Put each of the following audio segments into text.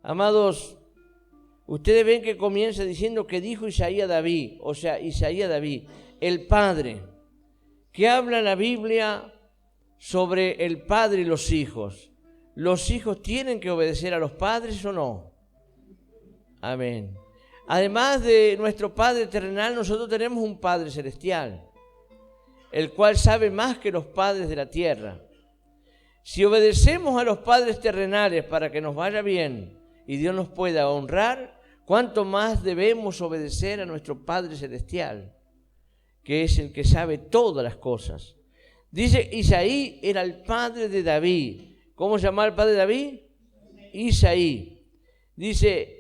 Amados, ustedes ven que comienza diciendo que dijo Isaías David, o sea, Isaías David, el Padre, que habla la Biblia sobre el Padre y los hijos. ¿Los hijos tienen que obedecer a los padres o no? Amén. Además de nuestro Padre terrenal, nosotros tenemos un Padre celestial, el cual sabe más que los padres de la tierra. Si obedecemos a los padres terrenales para que nos vaya bien y Dios nos pueda honrar, ¿cuánto más debemos obedecer a nuestro Padre celestial, que es el que sabe todas las cosas? Dice, Isaí era el padre de David. ¿Cómo se llamaba el padre de David? Isaí. Dice,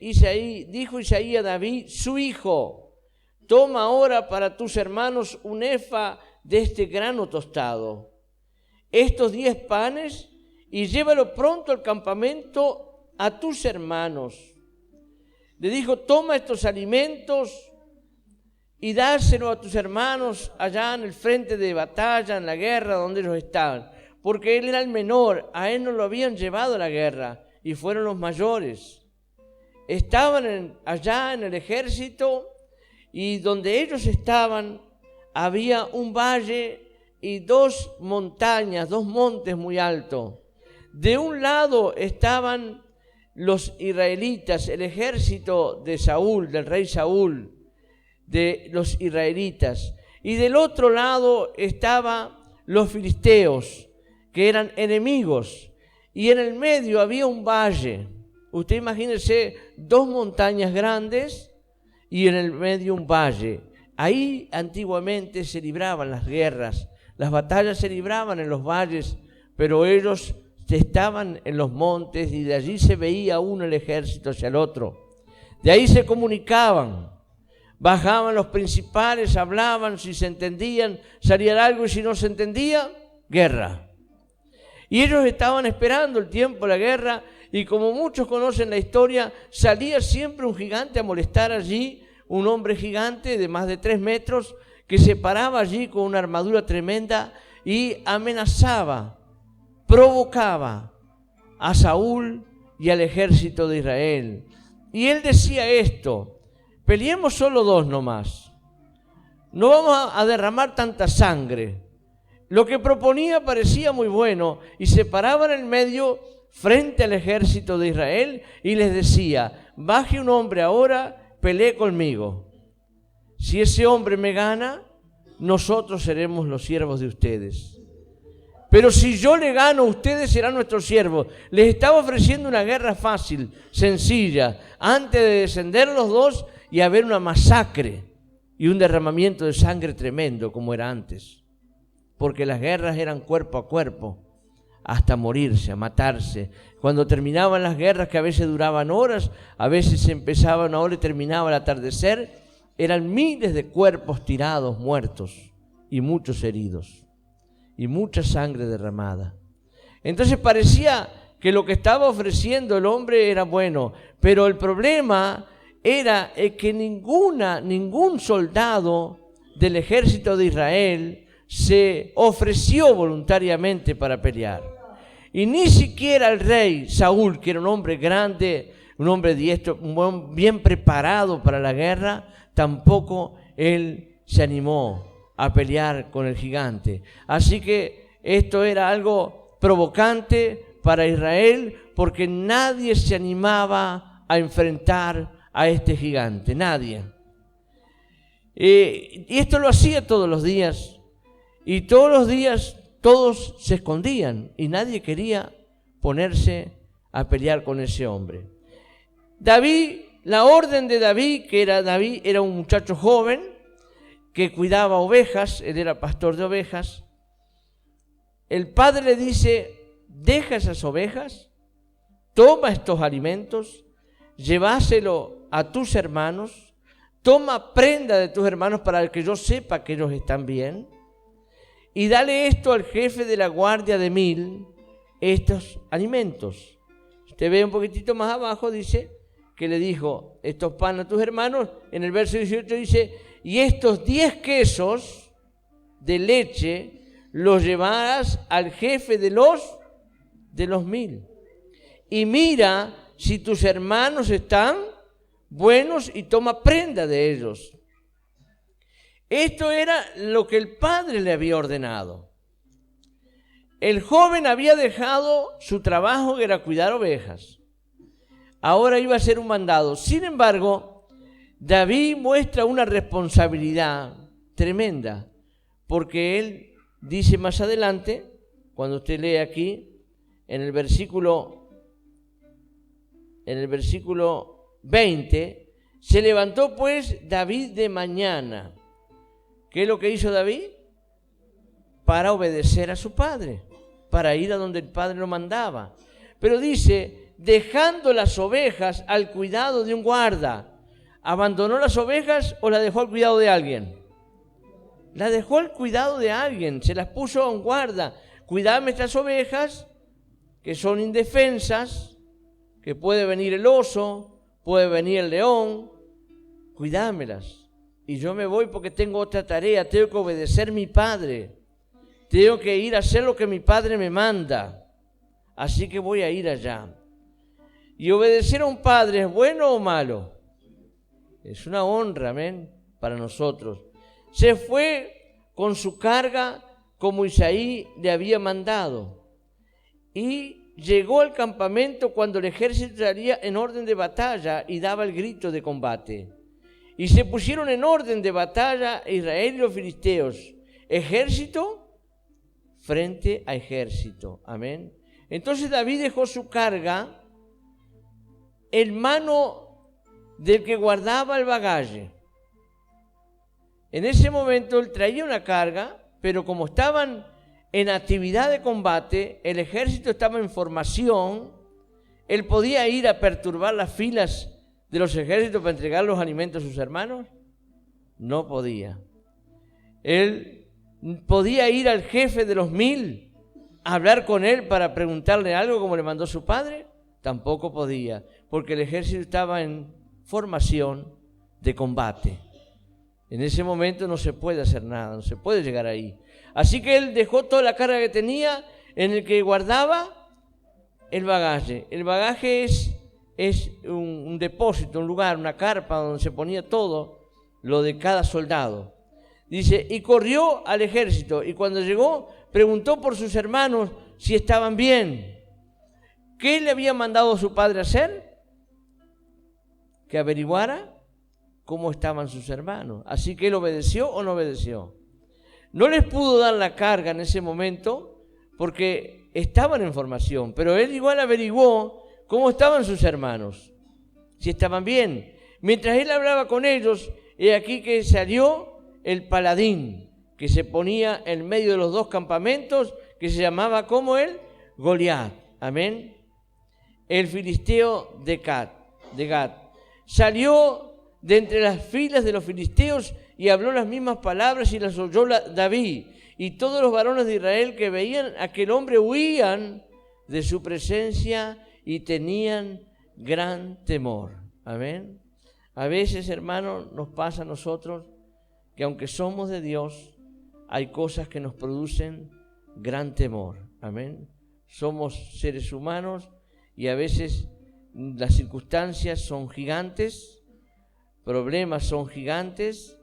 dijo Isaí a David, su hijo, toma ahora para tus hermanos un efa de este grano tostado, estos 10 panes, y llévalo pronto al campamento a tus hermanos. Le dijo, toma estos alimentos y dáselo a tus hermanos allá en el frente de batalla, en la guerra donde ellos estaban. Porque él era el menor, a él no lo habían llevado a la guerra, y fueron los mayores. Estaban allá en el ejército, y donde ellos estaban había un valle y 2 montañas, 2 montes muy altos. De un lado estaban los israelitas, el ejército de Saúl, del rey Saúl, de los israelitas. Y del otro lado estaban los filisteos, que eran enemigos. Y en el medio había un valle. Usted imagínese 2 montañas grandes y en el medio un valle. Ahí antiguamente se libraban las guerras. Las batallas se libraban en los valles, pero ellos estaban en los montes y de allí se veía uno el ejército hacia el otro. De ahí se comunicaban, bajaban los principales, hablaban, si se entendían, salía algo, y si no se entendía, guerra. Y ellos estaban esperando el tiempo de la guerra, y como muchos conocen la historia, salía siempre un gigante a molestar allí, un hombre gigante de más de 3 metros, que se paraba allí con una armadura tremenda y amenazaba, provocaba a Saúl y al ejército de Israel. Y él decía esto, peleemos solo 2 nomás, no vamos a derramar tanta sangre. Lo que proponía parecía muy bueno, y se paraba en el medio frente al ejército de Israel y les decía, baje un hombre ahora, pelee conmigo. Si ese hombre me gana, nosotros seremos los siervos de ustedes. Pero si yo le gano, ustedes serán nuestros siervos. Les estaba ofreciendo una guerra fácil, sencilla, antes de descender los 2 y haber una masacre y un derramamiento de sangre tremendo como era antes. Porque las guerras eran cuerpo a cuerpo, hasta morirse, a matarse. Cuando terminaban las guerras, que a veces duraban horas, a veces empezaban una hora y terminaba al atardecer, eran miles de cuerpos tirados, muertos, y muchos heridos, y mucha sangre derramada. Entonces parecía que lo que estaba ofreciendo el hombre era bueno, pero el problema era que ningún soldado del ejército de Israel se ofreció voluntariamente para pelear. Y ni siquiera el rey Saúl, que era un hombre grande, un hombre diestro, un hombre bien preparado para la guerra, tampoco él se animó a pelear con el gigante. Así que esto era algo provocante para Israel, porque nadie se animaba a enfrentar a este gigante, nadie. Y esto lo hacía todos los días, y todos los días todos se escondían y nadie quería ponerse a pelear con ese hombre. David, la orden de David, David era un muchacho joven que cuidaba ovejas, él era pastor de ovejas. El padre le dice, deja esas ovejas, toma estos alimentos, llévaselo a tus hermanos, toma prenda de tus hermanos para que yo sepa que ellos están bien, y dale esto al jefe de la guardia de 1000, estos alimentos. Usted ve un poquitito más abajo, dice que le dijo estos panes a tus hermanos. En el verso 18 dice, y estos 10 quesos de leche los llevarás al jefe de los 1000. Y mira si tus hermanos están buenos y toma prenda de ellos. Esto era lo que el padre le había ordenado. El joven había dejado su trabajo, que era cuidar ovejas. Ahora iba a ser un mandado. Sin embargo, David muestra una responsabilidad tremenda, porque él dice más adelante, cuando usted lee aquí, en el versículo 20, se levantó pues David de mañana. ¿Qué es lo que hizo David? Para obedecer a su padre, para ir a donde el padre lo mandaba. Pero dice, dejando las ovejas al cuidado de un guarda, ¿abandonó las ovejas o las dejó al cuidado de alguien? Las dejó al cuidado de alguien, se las puso a un guarda. Cuidame estas ovejas que son indefensas, que puede venir el oso, puede venir el león, cuidámelas. Y yo me voy porque tengo otra tarea, tengo que obedecer a mi padre, tengo que ir a hacer lo que mi padre me manda, así que voy a ir allá. ¿Y obedecer a un padre es bueno o malo? Es una honra, amén, para nosotros. Se fue con su carga como Isaí le había mandado y llegó al campamento cuando el ejército salía en orden de batalla y daba el grito de combate. Y se pusieron en orden de batalla Israel y los filisteos, ejército frente a ejército. Amén. Entonces David dejó su carga en mano del que guardaba el bagaje. En ese momento él traía una carga, pero como estaban en actividad de combate, el ejército estaba en formación, él podía ir a perturbar las filas de los ejércitos para entregar los alimentos a sus hermanos. No podía. Él podía ir al jefe de los 1000 a hablar con él para preguntarle algo como le mandó su padre. Tampoco podía, porque el ejército estaba en formación de combate. En ese momento no se puede hacer nada, no se puede llegar ahí. Así que él dejó toda la carga que tenía en el que guardaba el bagaje. El bagaje es un depósito, un lugar, una carpa donde se ponía todo lo de cada soldado. Dice, y corrió al ejército, y cuando llegó preguntó por sus hermanos si estaban bien. ¿Qué le había mandado su padre hacer? Que averiguara cómo estaban sus hermanos. Así que él obedeció o no obedeció. No les pudo dar la carga en ese momento porque estaban en formación, pero él igual averiguó cómo estaban sus hermanos, si estaban bien. Mientras él hablaba con ellos, he aquí que salió el paladín, que se ponía en medio de los dos campamentos, que se llamaba como él, Goliat. Amén. El filisteo de Gat. Salió de entre las filas de los filisteos y habló las mismas palabras y las oyó David. Y todos los varones de Israel que veían a aquel hombre huían de su presencia y tenían gran temor. Amén. A veces, hermanos, nos pasa a nosotros que aunque somos de Dios, hay cosas que nos producen gran temor. Amén. Somos seres humanos y a veces las circunstancias son gigantes, problemas son gigantes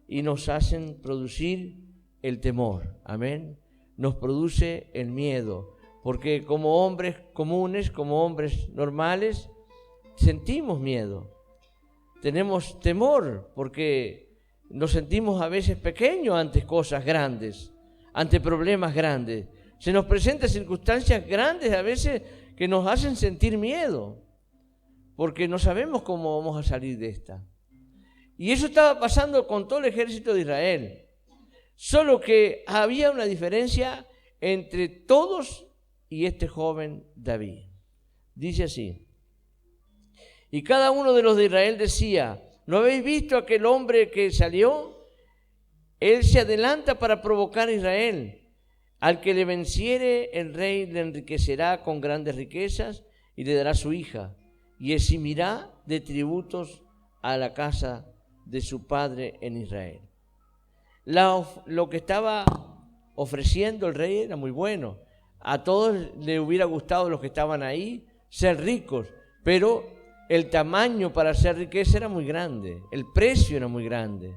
y nos hacen producir el temor. Amén. Nos produce el miedo. Porque como hombres comunes, como hombres normales, sentimos miedo. Tenemos temor porque nos sentimos a veces pequeños ante cosas grandes, ante problemas grandes. Se nos presentan circunstancias grandes a veces que nos hacen sentir miedo, porque no sabemos cómo vamos a salir de esta. Y eso estaba pasando con todo el ejército de Israel. Solo que había una diferencia entre todos y este joven David. Dice así: y cada uno de los de Israel decía, ¿no habéis visto aquel hombre que salió? Él se adelanta para provocar a Israel. Al que le venciere, el rey le enriquecerá con grandes riquezas y le dará su hija, y eximirá de tributos a la casa de su padre en Israel. Lo que estaba ofreciendo el rey era muy bueno. A todos les hubiera gustado, los que estaban ahí, ser ricos, pero el tamaño para hacer riqueza era muy grande, el precio era muy grande.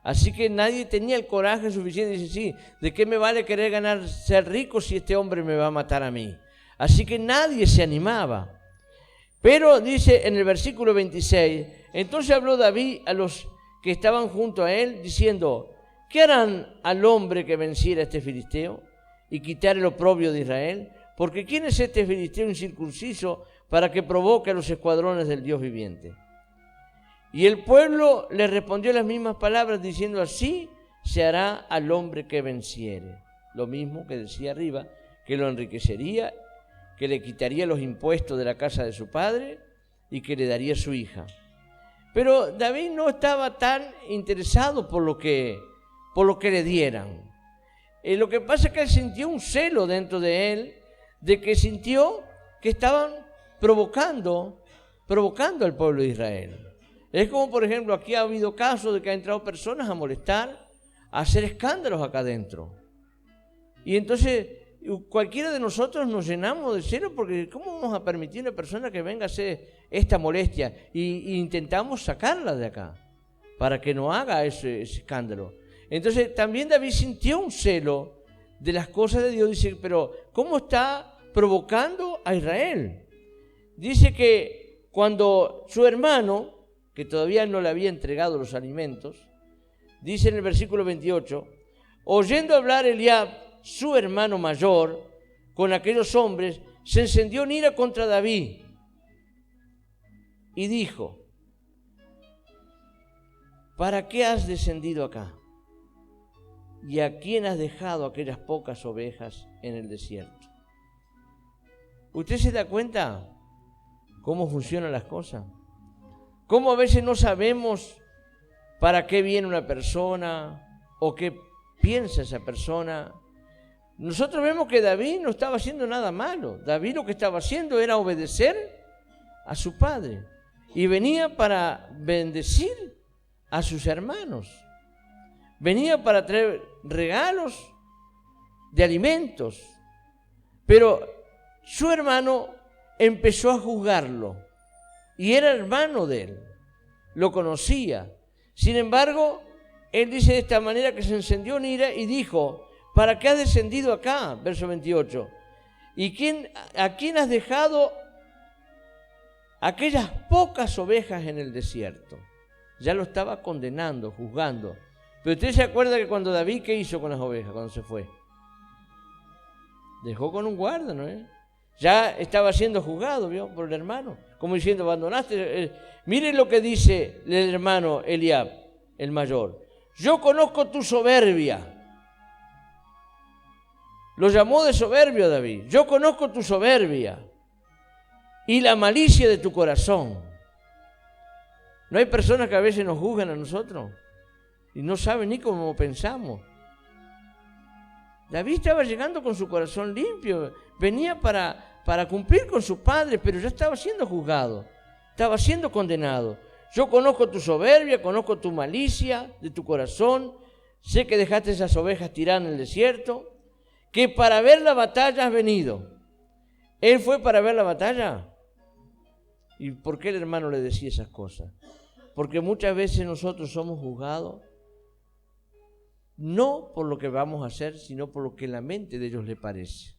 Así que nadie tenía el coraje suficiente de decir, sí, ¿de qué me vale querer ganar, ser rico si este hombre me va a matar a mí? Así que nadie se animaba. Pero dice en el versículo 26, entonces habló David a los que estaban junto a él, diciendo, ¿qué harán al hombre que venciera a este filisteo y quitar el oprobio de Israel? Porque ¿quién es este filisteo incircunciso para que provoque a los escuadrones del Dios viviente? Y el pueblo le respondió las mismas palabras, diciendo, así se hará al hombre que venciere. Lo mismo que decía arriba, que lo enriquecería, que le quitaría los impuestos de la casa de su padre y que le daría su hija. Pero David no estaba tan interesado por lo que le dieran. Lo que pasa es que él sintió un celo dentro de él, de que sintió que estaban provocando al pueblo de Israel. Es como, por ejemplo, aquí ha habido casos de que han entrado personas a molestar, a hacer escándalos acá adentro. Y entonces cualquiera de nosotros nos llenamos de celo porque ¿cómo vamos a permitir a una persona que venga a hacer esta molestia? Y intentamos sacarla de acá para que no haga ese escándalo. Entonces también David sintió un celo de las cosas de Dios. Dice, pero ¿cómo está provocando a Israel? Dice que cuando su hermano, que todavía no le había entregado los alimentos, dice en el versículo 28, oyendo hablar Eliab, su hermano mayor, con aquellos hombres, se encendió en ira contra David y dijo, ¿para qué has descendido acá? ¿Y a quién has dejado aquellas pocas ovejas en el desierto? ¿Usted se da cuenta cómo funcionan las cosas? ¿Cómo a veces no sabemos para qué viene una persona o qué piensa esa persona? Nosotros vemos que David no estaba haciendo nada malo. David lo que estaba haciendo era obedecer a su padre. Y venía para bendecir a sus hermanos. Venía para traer regalos de alimentos. Pero su hermano empezó a juzgarlo. Y era hermano de él. Lo conocía. Sin embargo, él dice de esta manera que se encendió en ira y dijo, ¿para qué has descendido acá? Verso 28. ¿Y a quién has dejado aquellas pocas ovejas en el desierto? Ya lo estaba condenando, juzgando. Pero usted se acuerda que cuando David, ¿qué hizo con las ovejas cuando se fue? Dejó con un guarda, ¿no? Ya estaba siendo juzgado, ¿vio? Por el hermano. Como diciendo, abandonaste. Miren lo que dice el hermano Eliab, el mayor. Yo conozco tu soberbia. Lo llamó de soberbio a David. Yo conozco tu soberbia y la malicia de tu corazón. ¿No hay personas que a veces nos juzgan a nosotros y no saben ni cómo pensamos? David estaba llegando con su corazón limpio. Venía para cumplir con su padre, pero ya estaba siendo juzgado. Estaba siendo condenado. Yo conozco tu soberbia, conozco tu malicia de tu corazón. Sé que dejaste esas ovejas tiradas en el desierto. Que para ver la batalla has venido. ¿Él fue para ver la batalla? ¿Y por qué el hermano le decía esas cosas? Porque muchas veces nosotros somos juzgados no por lo que vamos a hacer, sino por lo que en la mente de ellos le parece.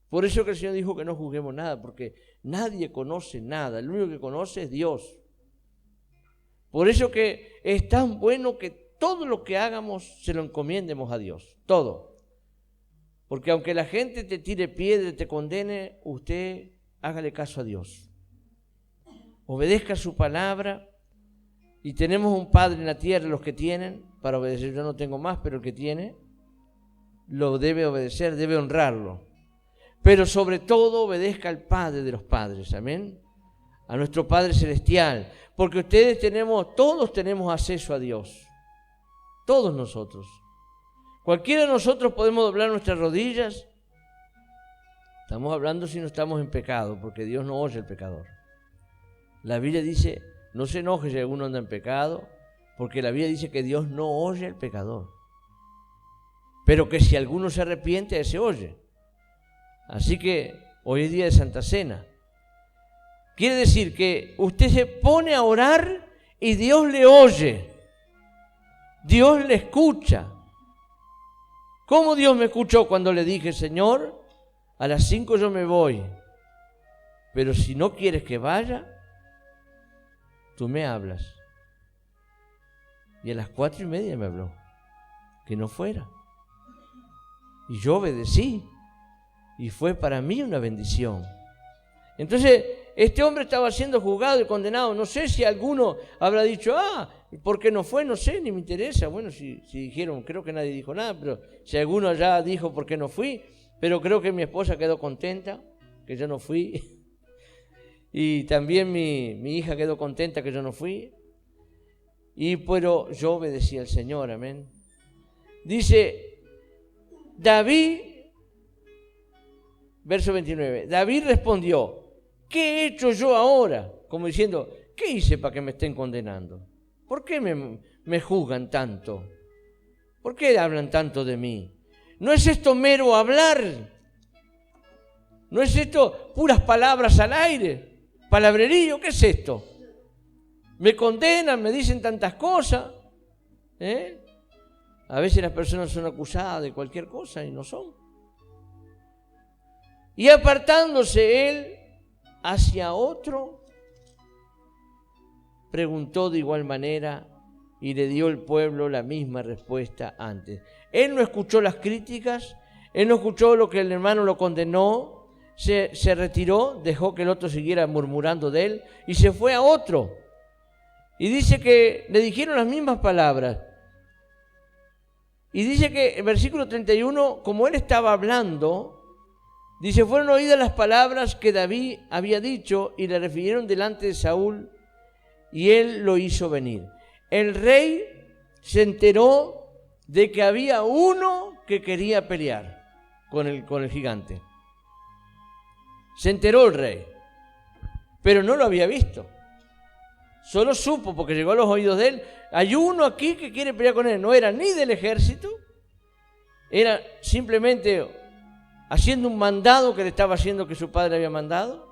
Por eso que el Señor dijo que no juzguemos nada, porque nadie conoce nada, el único que conoce es Dios. Por eso que es tan bueno que todo lo que hagamos se lo encomiendemos a Dios, todo. Porque aunque la gente te tire piedra, te condene, usted hágale caso a Dios. Obedezca su palabra. Y tenemos un Padre en la tierra, los que tienen, para obedecer. Yo no tengo más, pero el que tiene, lo debe obedecer, debe honrarlo. Pero sobre todo obedezca al Padre de los padres, amén. A nuestro Padre Celestial. Porque todos tenemos acceso a Dios. Todos nosotros. Cualquiera de nosotros podemos doblar nuestras rodillas. Estamos hablando si no estamos en pecado, porque Dios no oye al pecador. La Biblia dice, no se enoje si alguno anda en pecado, porque la Biblia dice que Dios no oye al pecador. Pero que si alguno se arrepiente, ese oye. Así que hoy es día de Santa Cena. Quiere decir que usted se pone a orar y Dios le oye. Dios le escucha. ¿Cómo Dios me escuchó cuando le dije, Señor, a las 5 yo me voy, pero si no quieres que vaya, tú me hablas? Y a las 4:30 me habló que no fuera. Y yo obedecí. Y fue para mí una bendición. Entonces, este hombre estaba siendo juzgado y condenado. No sé si alguno habrá dicho, ¿por qué no fue? No sé, ni me interesa. Bueno, si dijeron, creo que nadie dijo nada, pero si alguno ya dijo por qué no fui, pero creo que mi esposa quedó contenta que yo no fui. Y también mi hija quedó contenta que yo no fui. Pero yo obedecí al Señor, amén. Dice David, verso 29, David respondió, ¿qué he hecho yo ahora? Como diciendo, ¿qué hice para que me estén condenando? ¿Por qué me juzgan tanto? ¿Por qué hablan tanto de mí? ¿No es esto mero hablar? ¿No es esto puras palabras al aire? ¿Palabrerío? ¿Qué es esto? Me condenan, me dicen tantas cosas. A veces las personas son acusadas de cualquier cosa y no son. Y apartándose él hacia otro, preguntó de igual manera y le dio el pueblo la misma respuesta antes. Él no escuchó las críticas, él no escuchó lo que el hermano lo condenó, se retiró, dejó que el otro siguiera murmurando de él y se fue a otro. Y dice que le dijeron las mismas palabras. Y dice que en versículo 31, como él estaba hablando, dice, fueron oídas las palabras que David había dicho y le refirieron delante de Saúl y él lo hizo venir. El rey se enteró de que había uno que quería pelear con el gigante. Se enteró el rey, pero no lo había visto. Solo supo, porque llegó a los oídos de él, hay uno aquí que quiere pelear con él. No era ni del ejército, era simplemente haciendo un mandado que le estaba haciendo que su padre había mandado.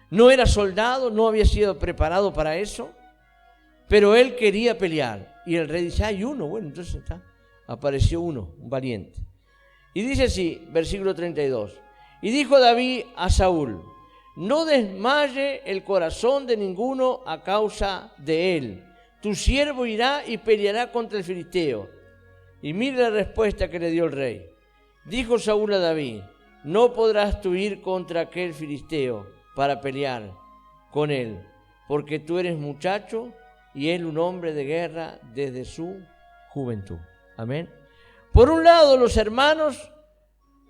No era soldado, no había sido preparado para eso, pero él quería pelear. Y el rey dice, hay uno, bueno, entonces apareció uno, un valiente. Y dice así, versículo 32, y dijo David a Saúl, no desmaye el corazón de ninguno a causa de él. Tu siervo irá y peleará contra el filisteo. Y mire la respuesta que le dio el rey. Dijo Saúl a David, no podrás tú ir contra aquel filisteo para pelear con él, porque tú eres muchacho y él un hombre de guerra desde su juventud. Amén. Por un lado, los hermanos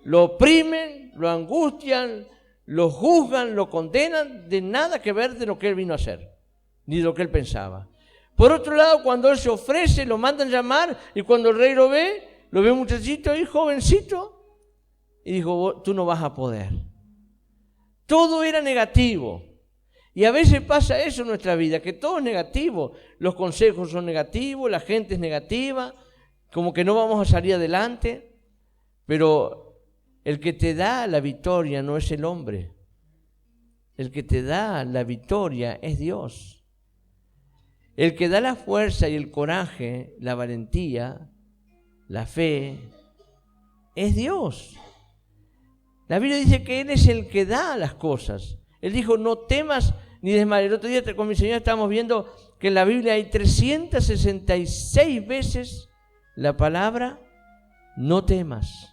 lo oprimen, lo angustian, lo juzgan, lo condenan, de nada que ver de lo que él vino a hacer, ni de lo que él pensaba. Por otro lado, cuando él se ofrece, lo mandan llamar, y cuando el rey lo ve un muchachito ahí, jovencito, y dijo, tú no vas a poder. Todo era negativo. Y a veces pasa eso en nuestra vida, que todo es negativo. Los consejos son negativos, la gente es negativa, como que no vamos a salir adelante, pero el que te da la victoria no es el hombre. El que te da la victoria es Dios. El que da la fuerza y el coraje, la valentía, la fe, es Dios. La Biblia dice que Él es el que da las cosas. Él dijo, no temas ni desmayes. El otro día con mi señora estábamos viendo que en la Biblia hay 366 veces la palabra no temas.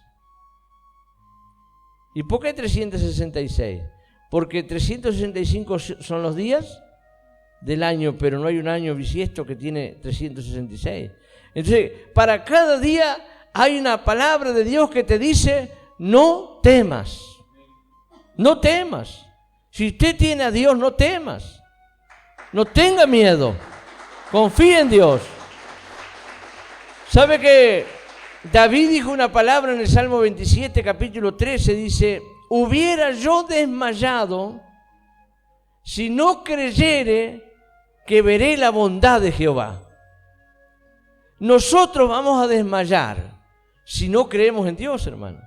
¿Y por qué 366? Porque 365 son los días del año, pero no hay un año bisiesto que tiene 366. Entonces, para cada día hay una palabra de Dios que te dice, no temas. No temas. Si usted tiene a Dios, no temas. No tenga miedo. Confíe en Dios. ¿Sabe que David dijo una palabra en el Salmo 27, capítulo 13, dice, hubiera yo desmayado si no creyere que veré la bondad de Jehová. Nosotros vamos a desmayar si no creemos en Dios, hermano.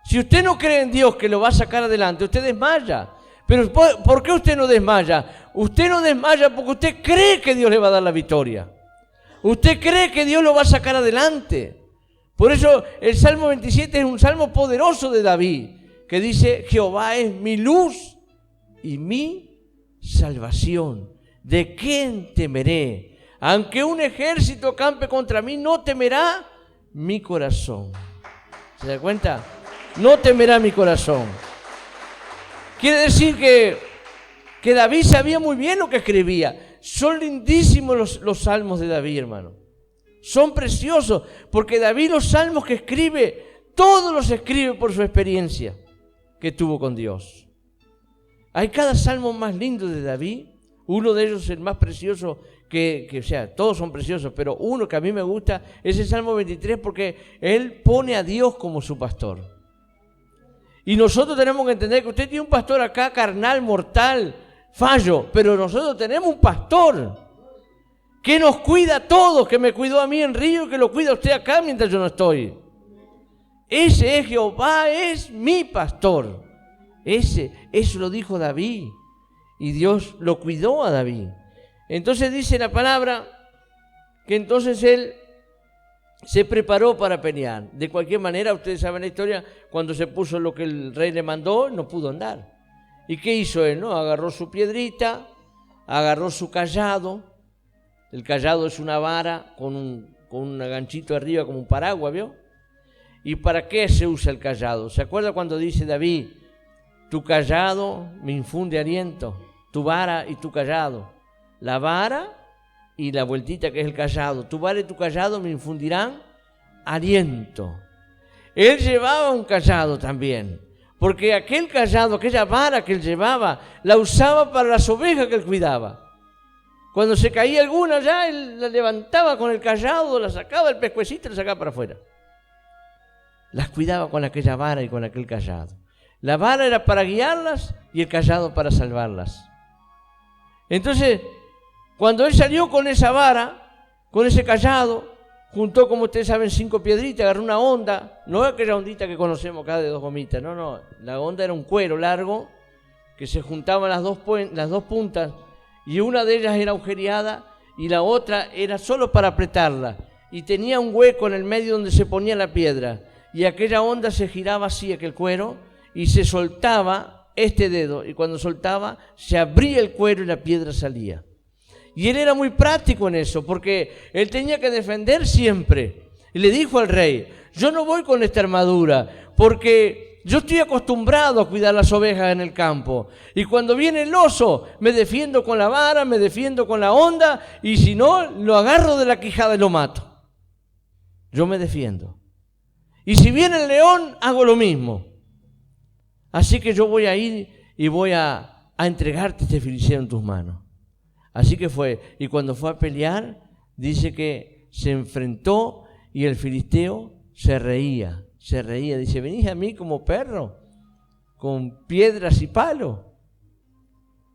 Si usted no cree en Dios que lo va a sacar adelante, usted desmaya. Pero ¿por qué usted no desmaya? Usted no desmaya porque usted cree que Dios le va a dar la victoria. Usted cree que Dios lo va a sacar adelante. Por eso el Salmo 27 es un salmo poderoso de David, que dice: Jehová es mi luz y mi salvación. ¿De quién temeré? Aunque un ejército campe contra mí, no temerá mi corazón. ¿Se da cuenta? No temerá mi corazón. Quiere decir que David sabía muy bien lo que escribía. Son lindísimos los salmos de David, hermano. Son preciosos, porque David los salmos que escribe, todos los escribe por su experiencia que tuvo con Dios. Hay cada salmo más lindo de David. Uno de ellos, el más precioso, o sea, todos son preciosos, pero uno que a mí me gusta es el Salmo 23, porque él pone a Dios como su pastor. Y nosotros tenemos que entender que usted tiene un pastor acá, carnal, mortal, fallo, pero nosotros tenemos un pastor que nos cuida a todos, que me cuidó a mí en Río y que lo cuida a usted acá mientras yo no estoy. Ese es Jehová, es mi pastor. Eso lo dijo David, y Dios lo cuidó a David. Entonces dice la palabra que entonces él se preparó para pelear. De cualquier manera, ustedes saben la historia, cuando se puso lo que el rey le mandó, no pudo andar. ¿Y qué hizo él? ¿No? Agarró su piedrita, agarró su cayado. El cayado es una vara con un ganchito arriba como un paraguas, ¿vio? ¿Y para qué se usa el cayado? ¿Se acuerda cuando dice David: tu cayado me infunde aliento, tu vara y tu cayado? La vara y la vueltita que es el cayado. Tu vara y tu cayado me infundirán aliento. Él llevaba un cayado también, porque aquel cayado, aquella vara que él llevaba, la usaba para las ovejas que él cuidaba. Cuando se caía alguna ya, él la levantaba con el cayado, la sacaba del pescuecito y la sacaba para afuera. Las cuidaba con aquella vara y con aquel cayado. La vara era para guiarlas y el cayado para salvarlas. Entonces, cuando él salió con esa vara, con ese cayado, juntó, como ustedes saben, 5 piedritas, agarró una onda, no aquella ondita que conocemos acá de 2 gomitas, no, la onda era un cuero largo, que se juntaban las dos puntas, y una de ellas era agujereada, y la otra era solo para apretarla, y tenía un hueco en el medio donde se ponía la piedra, y aquella onda se giraba así, aquel cuero, y se soltaba este dedo, y cuando soltaba, se abría el cuero y la piedra salía. Y él era muy práctico en eso, porque él tenía que defender siempre. Y le dijo al rey: yo no voy con esta armadura, porque yo estoy acostumbrado a cuidar las ovejas en el campo. Y cuando viene el oso, me defiendo con la vara, me defiendo con la onda, y si no, lo agarro de la quijada y lo mato. Yo me defiendo. Y si viene el león, hago lo mismo. Así que yo voy a ir y voy a entregarte este filisteo en tus manos. Así que fue, y cuando fue a pelear, dice que se enfrentó y el filisteo se reía. Dice: venís a mí como perro, con piedras y palos.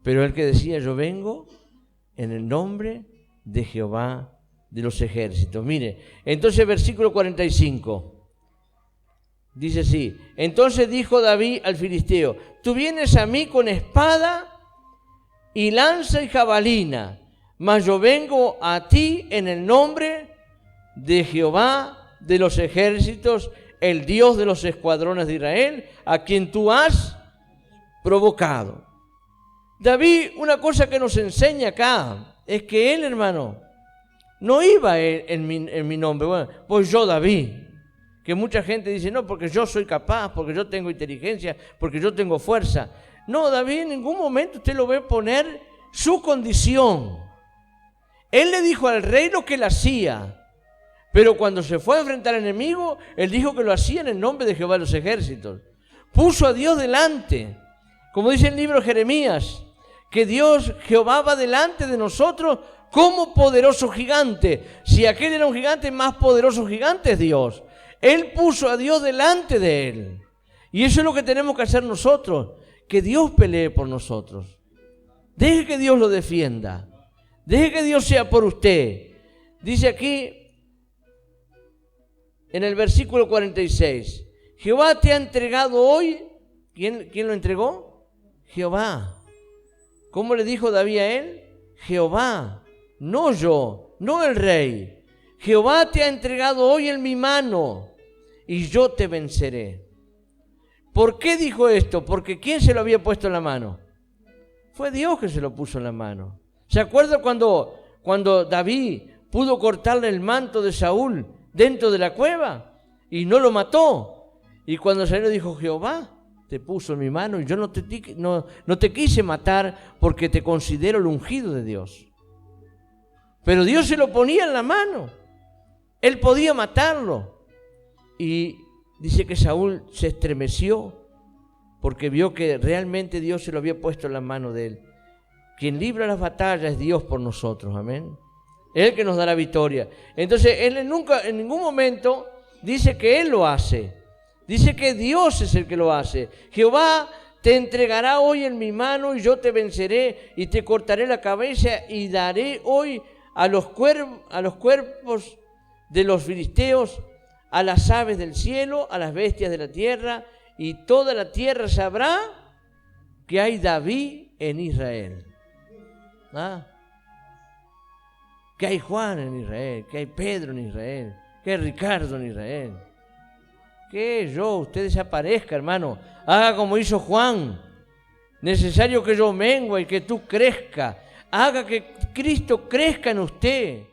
Pero él que decía: yo vengo en el nombre de Jehová de los ejércitos. Mire, entonces versículo 45, dice así: entonces dijo David al filisteo: tú vienes a mí con espada y lanza y jabalina, mas yo vengo a ti en el nombre de Jehová de los ejércitos, el Dios de los escuadrones de Israel, a quien tú has provocado. David, una cosa que nos enseña acá, es que él, hermano, no iba en mi nombre. Bueno, pues yo, David, que mucha gente dice: no, porque yo soy capaz, porque yo tengo inteligencia, porque yo tengo fuerza. No, David en ningún momento usted lo ve poner su condición. Él le dijo al rey lo que él hacía, pero cuando se fue a enfrentar al enemigo, él dijo que lo hacía en el nombre de Jehová de los ejércitos. Puso a Dios delante, como dice el libro de Jeremías, que Dios, Jehová, va delante de nosotros como poderoso gigante. Si aquel era un gigante, más poderoso gigante es Dios. Él puso a Dios delante de él. Y eso es lo que tenemos que hacer nosotros. Que Dios pelee por nosotros. Deje que Dios lo defienda. Deje que Dios sea por usted. Dice aquí en el versículo 46: Jehová te ha entregado hoy. ¿Quién lo entregó? Jehová. ¿Cómo le dijo David a él? Jehová, no yo, no el rey. Jehová te ha entregado hoy en mi mano y yo te venceré. ¿Por qué dijo esto? Porque ¿quién se lo había puesto en la mano? Fue Dios que se lo puso en la mano. ¿Se acuerda cuando David pudo cortarle el manto de Saúl dentro de la cueva y no lo mató? Y cuando salió dijo, Jehová te puso en mi mano y yo no te quise matar porque te considero el ungido de Dios. Pero Dios se lo ponía en la mano. Él podía matarlo. Y dice que Saúl se estremeció porque vio que realmente Dios se lo había puesto en la mano de él. Quien libra las batallas es Dios por nosotros, amén. Es el que nos da la victoria. Entonces, él en ningún momento dice que él lo hace. Dice que Dios es el que lo hace. Jehová te entregará hoy en mi mano y yo te venceré y te cortaré la cabeza y daré hoy a los cuerpos de los filisteos, a las aves del cielo, a las bestias de la tierra, y toda la tierra sabrá que hay David en Israel. Que hay Juan en Israel, que hay Pedro en Israel, que hay Ricardo en Israel. Que usted desaparezca, hermano. Haga como hizo Juan. Necesario que yo mengue y que tú crezca. Haga que Cristo crezca en usted.